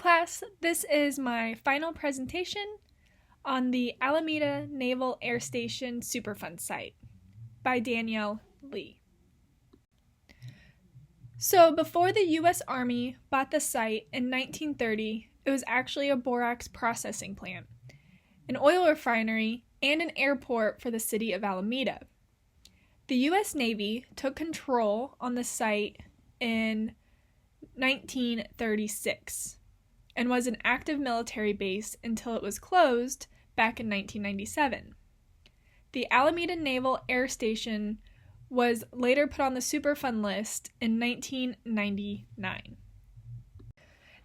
class, this is my final presentation on the Alameda Naval Air Station Superfund site by Danielle Lee. So before the U.S. Army bought the site in 1930, it was actually a borax processing plant, an oil refinery, and an airport for the city of Alameda. The U.S. Navy took control on the site in 1936 and was an active military base until it was closed back in 1997. The Alameda Naval Air Station was later put on the Superfund list in 1999.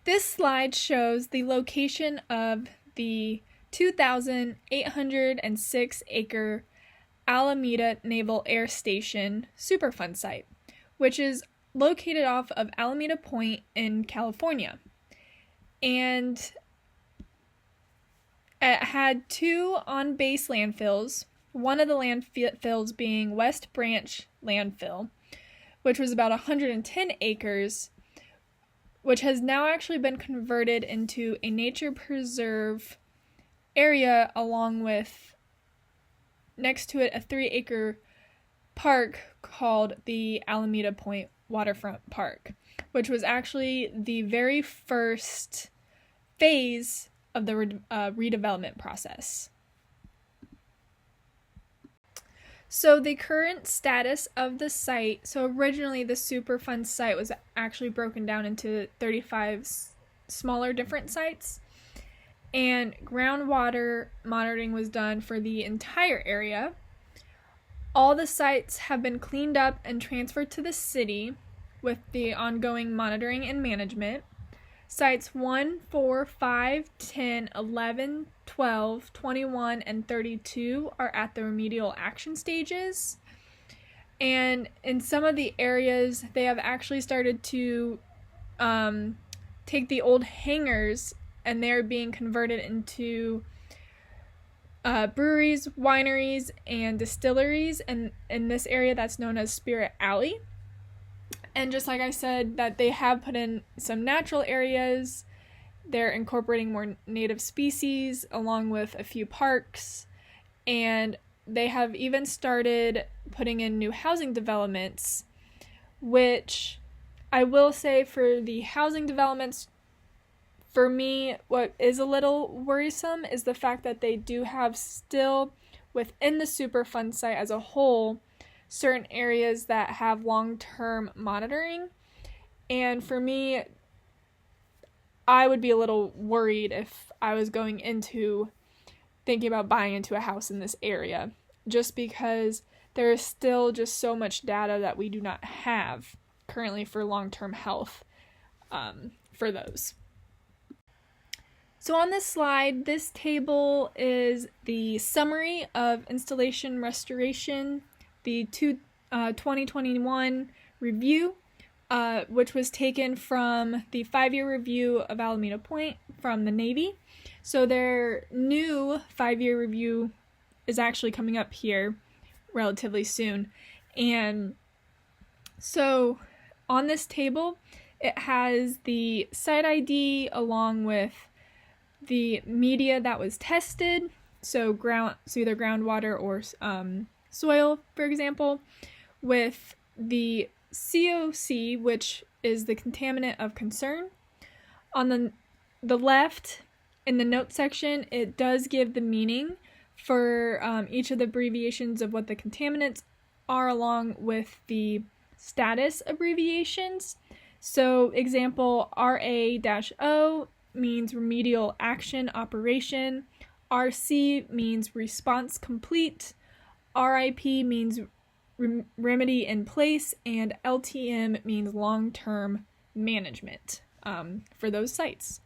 This slide shows the location of the 2,806-acre Alameda Naval Air Station Superfund site, which is located off of Alameda Point in California. And it had two on-base landfills, one of the landfills being West Branch Landfill, which was about 110 acres, which has now actually been converted into a nature preserve area, along with next to it a 3-acre park called the Alameda Point Waterfront Park, which was actually the very first phase of the redevelopment process. So the current status of the site, so originally the Superfund site was actually broken down into 35 smaller different sites, and groundwater monitoring was done for the entire area. All the sites have been cleaned up and transferred to the city with the ongoing monitoring and management. Sites 1, 4, 5, 10, 11, 12, 21, and 32 are at the remedial action stages. And in some of the areas, they have actually started to take the old hangars, and they're being converted into breweries, wineries, and distilleries, and in this area that's known as Spirit Alley. And just like I said, that they have put in some natural areas, they're incorporating more native species along with a few parks, and they have even started putting in new housing developments, which I will say for the housing developments, for me, what is a little worrisome is the fact that they do have still, within the Superfund site as a whole, certain areas that have long-term monitoring. And for me, I would be a little worried if I was going into thinking about buying into a house in this area, just because there is still just so much data that we do not have currently for long-term health for those. So on this slide, this table is the summary of installation restoration, the 2021 review, which was taken from the 5-year review of Alameda Point from the Navy. So their new 5-year review is actually coming up here relatively soon. And so on this table, it has the site ID along with the media that was tested, so either groundwater or soil, for example, with the COC, which is the contaminant of concern. On the left, in the note section, it does give the meaning for each of the abbreviations of what the contaminants are, along with the status abbreviations. So example, RA-O means remedial action operation, RC means response complete, RIP means remedy in place, and LTM means long-term management for those sites.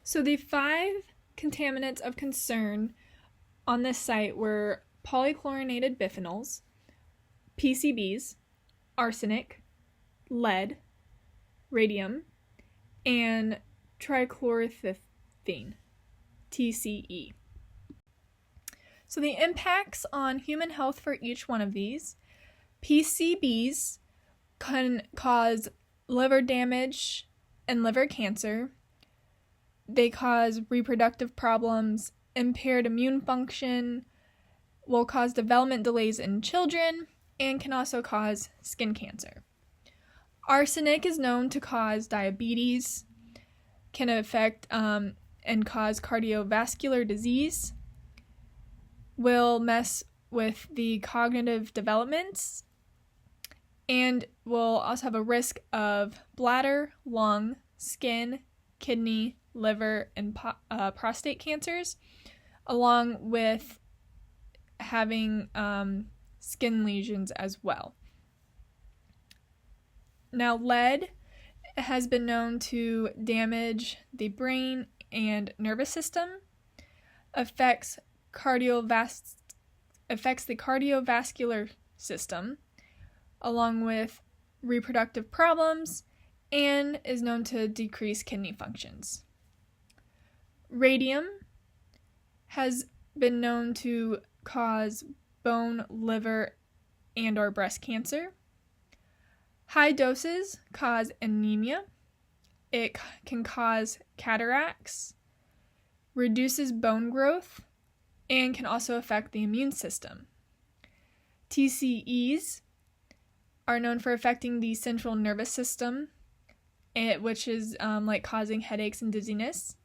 So the 5 contaminants of concern on this site were polychlorinated biphenyls, PCBs, arsenic, lead, radium, and trichloroethylene, TCE. So the impacts on human health for each one of these: PCBs can cause liver damage and liver cancer. They cause reproductive problems, impaired immune function, will cause development delays in children, and can also cause skin cancer. Arsenic is known to cause diabetes, can affect and cause cardiovascular disease, will mess with the cognitive developments, and will also have a risk of bladder, lung, skin, kidney, liver, and prostate cancers, along with having skin lesions as well. Now, lead has been known to damage the brain and nervous system, affects the cardiovascular system, along with reproductive problems, and is known to decrease kidney functions. Radium has been known to cause bone, liver, and or breast cancer. High doses cause anemia. It can cause cataracts, reduces bone growth, and can also affect the immune system. TCEs are known for affecting the central nervous system, which is like causing headaches and dizziness.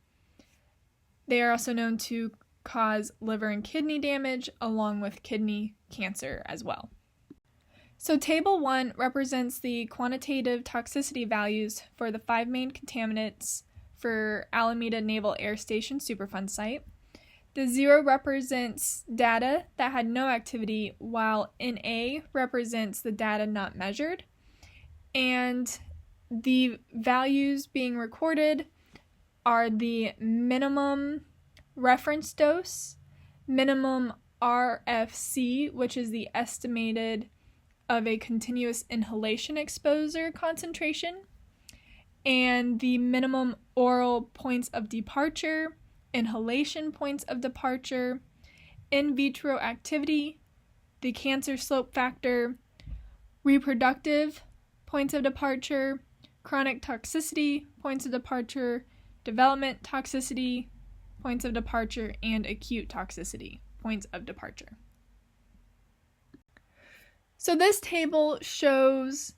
They are also known to cause liver and kidney damage, along with kidney cancer as well. So Table 1 represents the quantitative toxicity values for the 5 main contaminants for Alameda Naval Air Station Superfund site. The 0 represents data that had no activity, while NA represents the data not measured. And the values being recorded are the minimum reference dose, minimum RFC, which is the estimated of a continuous inhalation exposure concentration, and the minimum oral points of departure, inhalation points of departure, in vitro activity, the cancer slope factor, reproductive points of departure, chronic toxicity points of departure, development toxicity points of departure, and acute toxicity points of departure. So this table shows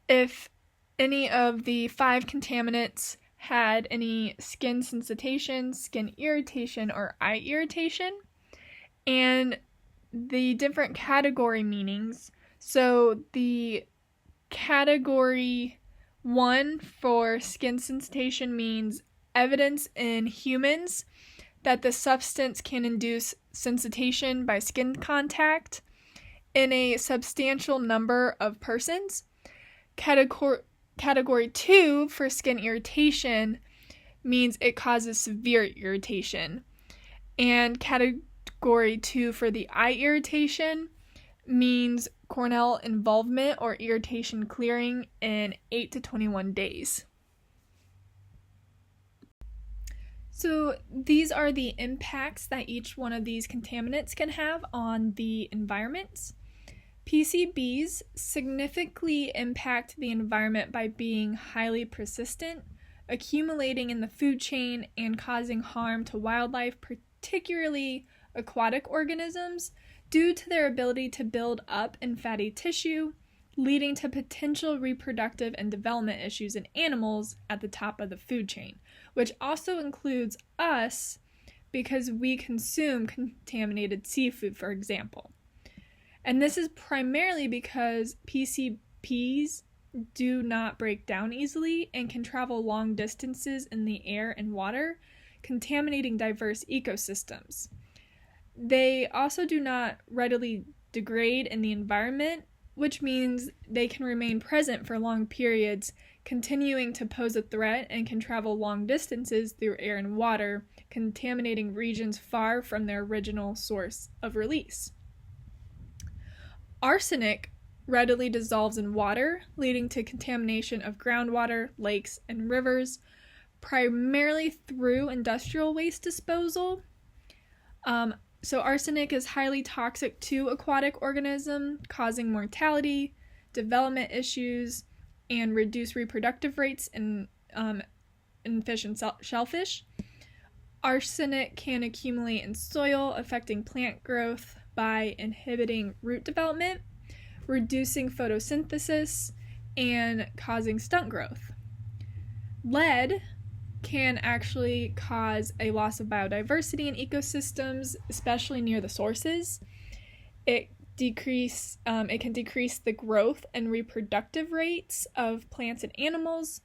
if any of the 5 contaminants had any skin sensitization, skin irritation, or eye irritation, and the different category meanings. So the category 1 for skin sensitization means evidence in humans that the substance can induce sensitization by skin contact in a substantial number of persons. Category 2 for skin irritation means it causes severe irritation. And category 2 for the eye irritation means corneal involvement or irritation clearing in 8 to 21 days. So these are the impacts that each one of these contaminants can have on the environment. PCBs significantly impact the environment by being highly persistent, accumulating in the food chain, and causing harm to wildlife, particularly aquatic organisms, due to their ability to build up in fatty tissue, leading to potential reproductive and development issues in animals at the top of the food chain, which also includes us because we consume contaminated seafood, for example. And this is primarily because PCBs do not break down easily and can travel long distances in the air and water, contaminating diverse ecosystems. They also do not readily degrade in the environment, which means they can remain present for long periods, continuing to pose a threat, and can travel long distances through air and water, contaminating regions far from their original source of release. Arsenic readily dissolves in water, leading to contamination of groundwater, lakes, and rivers, primarily through industrial waste disposal. So arsenic is highly toxic to aquatic organisms, causing mortality, development issues, and reduced reproductive rates in in fish and shellfish. Arsenic can accumulate in soil, affecting plant growth by inhibiting root development, reducing photosynthesis, and causing stunt growth. Lead can actually cause a loss of biodiversity in ecosystems, especially near the sources. It can decrease the growth and reproductive rates of plants and animals.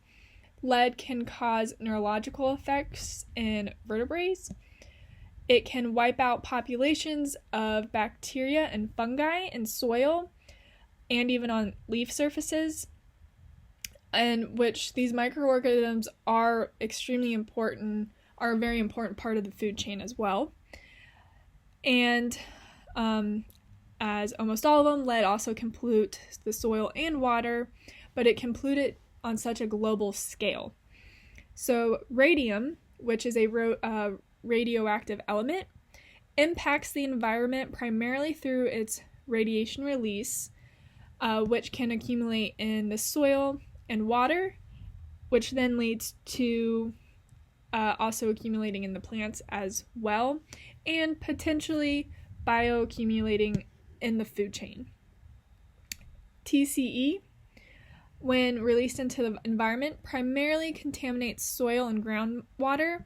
Lead can cause neurological effects in vertebrates. It can wipe out populations of bacteria and fungi in soil and even on leaf surfaces, and which these microorganisms are extremely important, are a very important part of the food chain as well. And as almost all of them, lead also can pollute the soil and water, but it can pollute it on such a global scale. So radium, which is a radioactive element, impacts the environment primarily through its radiation release, which can accumulate in the soil and water, which then leads to also accumulating in the plants as well, and potentially bioaccumulating in the food chain. TCE, when released into the environment, primarily contaminates soil and groundwater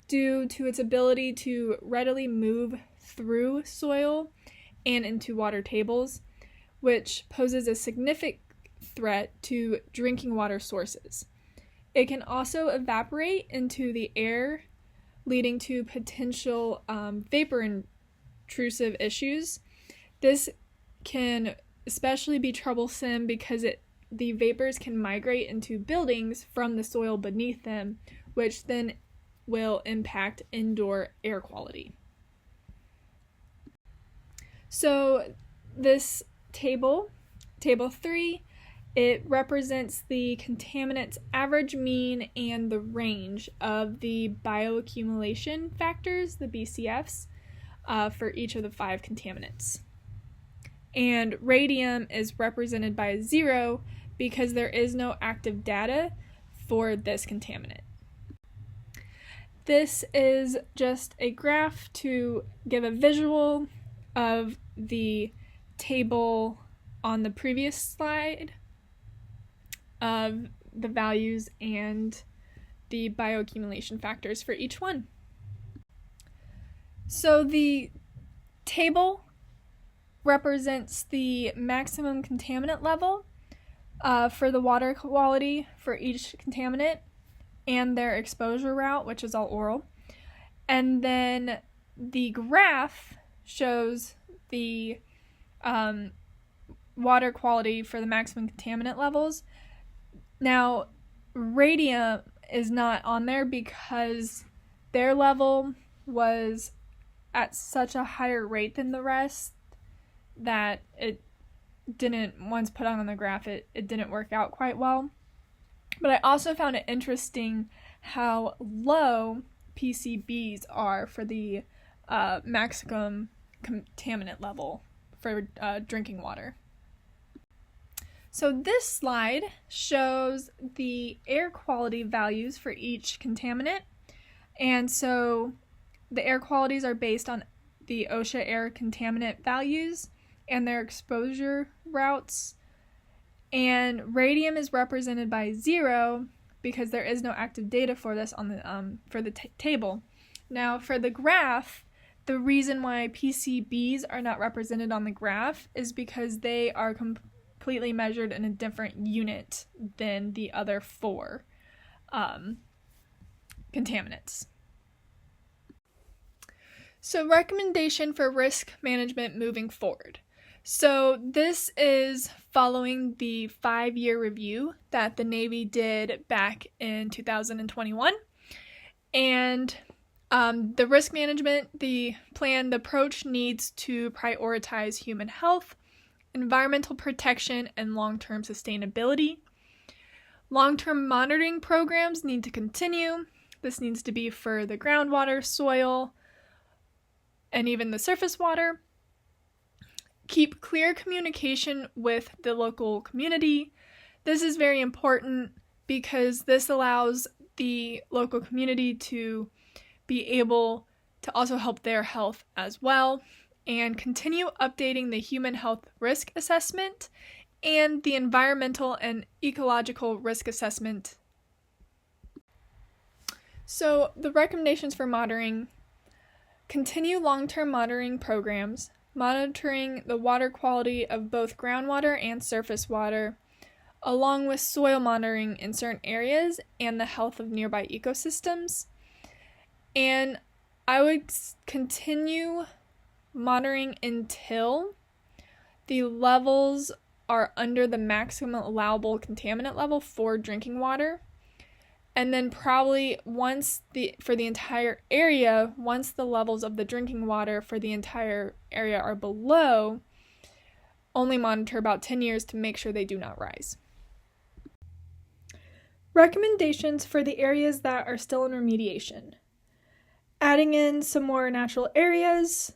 due to its ability to readily move through soil and into water tables, which poses a significant threat to drinking water sources. It can also evaporate into the air, leading to potential vapor intrusive issues. This can especially be troublesome because the vapors can migrate into buildings from the soil beneath them, which then will impact indoor air quality. So this table 3, it represents the contaminants' average mean and the range of the bioaccumulation factors, the BCFs, for each of the 5 contaminants. And radium is represented by 0 because there is no active data for this contaminant. This is just a graph to give a visual of the table on the previous slide of the values and the bioaccumulation factors for each one. So the table represents the maximum contaminant level for the water quality for each contaminant and their exposure route, which is all oral. And then the graph shows the water quality for the maximum contaminant levels. Now, radium is not on there because their level was at such a higher rate than the rest that it didn't, once put on the graph, it didn't work out quite well. But I also found it interesting how low PCBs are for the maximum contaminant level for drinking water. So this slide shows the air quality values for each contaminant. And so the air qualities are based on the OSHA air contaminant values and their exposure routes. And radium is represented by 0 because there is no active data for this on the for the table. Now for the graph, the reason why PCBs are not represented on the graph is because they are completely measured in a different unit than the other 4 contaminants. So recommendation for risk management moving forward. So this is following the 5-year review that the Navy did back in 2021. And the risk management, the approach needs to prioritize human health, environmental protection, and long-term sustainability. Long-term monitoring programs need to continue. This needs to be for the groundwater, soil, and even the surface water. Keep clear communication with the local community. This is very important because this allows the local community to be able to also help their health as well, and continue updating the human health risk assessment and the environmental and ecological risk assessment. So the recommendations for monitoring: continue long-term monitoring programs, monitoring the water quality of both groundwater and surface water, along with soil monitoring in certain areas and the health of nearby ecosystems. And I would continue monitoring until the levels are under the maximum allowable contaminant level for drinking water. And then probably for the entire area, once the levels of the drinking water for the entire area are below, only monitor about 10 years to make sure they do not rise. Recommendations for the areas that are still in remediation: adding in some more natural areas,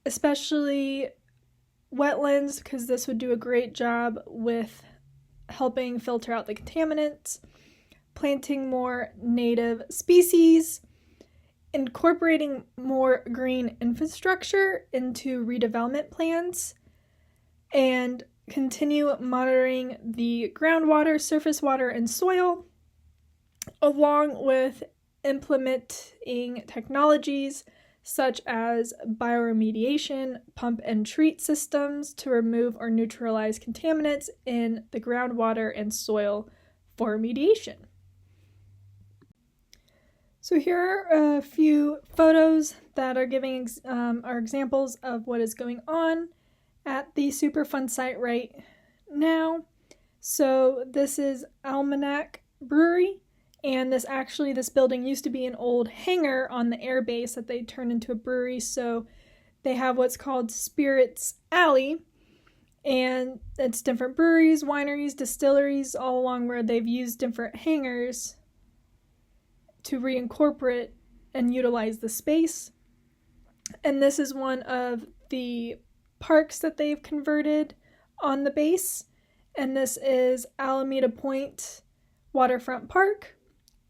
especially wetlands, because this would do a great job with helping filter out the contaminants, planting more native species, incorporating more green infrastructure into redevelopment plans, and continue monitoring the groundwater, surface water, and soil, along with implementing technologies such as bioremediation, pump and treat systems to remove or neutralize contaminants in the groundwater and soil for remediation. So here are a few photos that are giving are examples of what is going on at the Superfund site right now. So this is Almanac Brewery, and this building used to be an old hangar on the air base that they turned into a brewery. So they have what's called Spirits Alley, and it's different breweries, wineries, distilleries all along where they've used different hangars to reincorporate and utilize the space. And this is one of the parks that they've converted on the base, and this is Alameda Point Waterfront Park,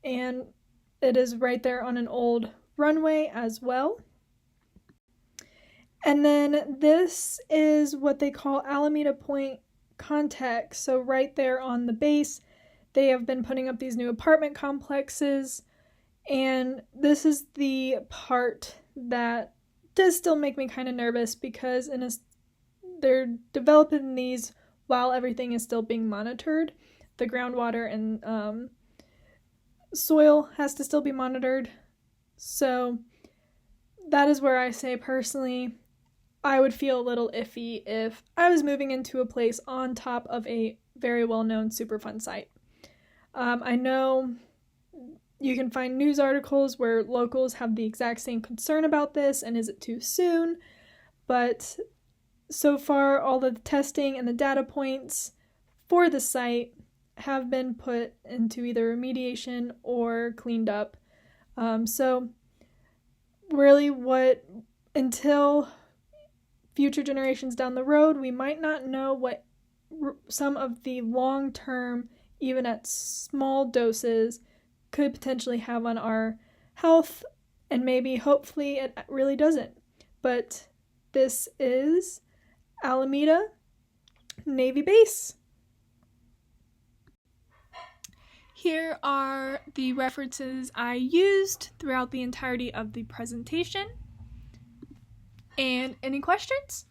and it is right there on an old runway as well. And then this is what they call Alameda Point Context. So right there on the base, they have been putting up these new apartment complexes, and this is the part that does still make me kind of nervous, because they're developing these while everything is still being monitored. The groundwater and soil has to still be monitored. So that is where I say personally, I would feel a little iffy if I was moving into a place on top of a very well-known Superfund site. I know you can find news articles where locals have the exact same concern about this, and is it too soon? But so far, all of the testing and the data points for the site have been put into either remediation or cleaned up. So really until future generations down the road, we might not know what some of the long-term, even at small doses, could potentially have on our health, and maybe hopefully it really doesn't. But this is Alameda Navy Base. Here are the references I used throughout the entirety of the presentation. And any questions?